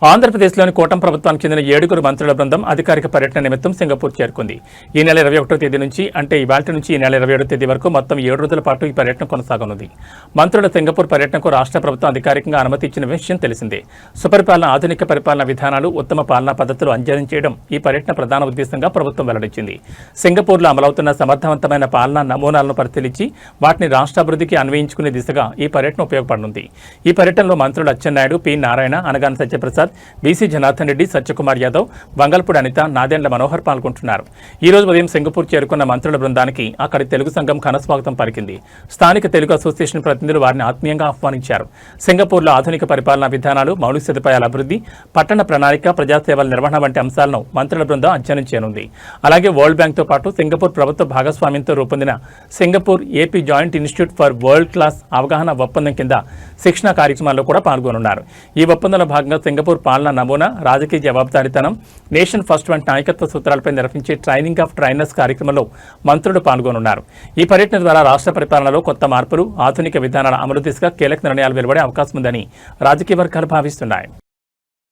ఆంధ్రప్రదేశ్లోని కూటమి ప్రభుత్వానికి చెందిన 7 మంత్రుల బృందం అధికారిక పర్యటన నిమిత్తం సింగపూర్ చేరుకుంది. ఈ నెల 21వ తేదీ నుంచి అంటే ఇవాల్టి నుంచి ఈ నెల 27వ తేదీ వరకు మొత్తం 7 రోజుల పాటు ఈ పర్యటన కొనసాగనుంది. మంత్రుల సింగపూర్ పర్యటనకు రాష్ట్ర ప్రభుత్వం అధికారికంగా అనుమతి ఇచ్చిన విషయం తెలిసిందే. సుపరిపాలన, ఆధునిక పరిపాలన విధానాలు, ఉత్తమ పాలనా పద్ధతులు అధ్యయనం చేయడం ఈ పర్యటన ప్రధాన ఉద్దేశంగా ప్రభుత్వం వెల్లడించింది. సింగపూర్లో అమలవుతున్న సమర్థవంతమైన పాలనా నమూనాలను పరిశీలించి వాటిని రాష్ట్రాభివృద్ధికి అన్వయించుకునే దిశగా ఈ పర్యటన ఉపయోగపడనుంది. ఈ పర్యటనలో మంత్రులు అచ్చెన్నాయుడు, పి నారాయణ, అనగాని సత్యప్రసాద్, బీసీ జనార్దన్ రెడ్డి, సత్యకుమార్ యాదవ్, వంగల్పూడి అనిత, నాదెండ్ల మనోహర్ పాల్గొంటున్నారు. ఈ రోజు ఉదయం సింగపూర్ చేరుకున్న మంత్రుల బృందానికి అక్కడి తెలుగు సంఘం ఘనస్వాగతం పలికింది. స్థానిక తెలుగు అసోసియేషన్ ప్రతినిధులు వారిని ఆత్మీయంగా ఆహ్వానించారు. సింగపూర్లో ఆధునిక పరిపాలనా విధానాలు, మౌలిక సదుపాయాల అభివృద్ధి, పట్టణ ప్రణాళిక, ప్రజాసేవల నిర్వహణ వంటి అంశాలను మంత్రుల బృందం అధ్యయనం చేయనుంది. అలాగే వరల్డ్ బ్యాంక్తో పాటు సింగపూర్ ప్రభుత్వ భాగస్వామ్యంతో రూపొందిన Singapore AP joint institute for world class అవగాహన ఒప్పందం కింద శిక్షణా కార్యక్రమాల్లో కూడా పాల్గొనున్నారు. ఈ ఒప్పందంలో భాగంగా సింగపూర్ పాలనా నమూనా, రాజకీయ జవాబుదారీతనం, నేషన్ ఫస్ట్ వంటి నాయకత్వ సూత్రాలపై నిర్వహించే ట్రైనింగ్ ఆఫ్ ట్రైనర్స్ కార్యక్రమంలో మంత్రులు పాల్గొనున్నారు. ఈ పర్యటన ద్వారా రాష్ట్ర పరిపాలనలో కొత్త మార్పులు, ఆధునిక విధానాల అమలు దిశగా కీలక నిర్ణయాలు వెలువడే అవకాశం ఉందని రాజకీయ వర్గాలు భావిస్తున్నాయి.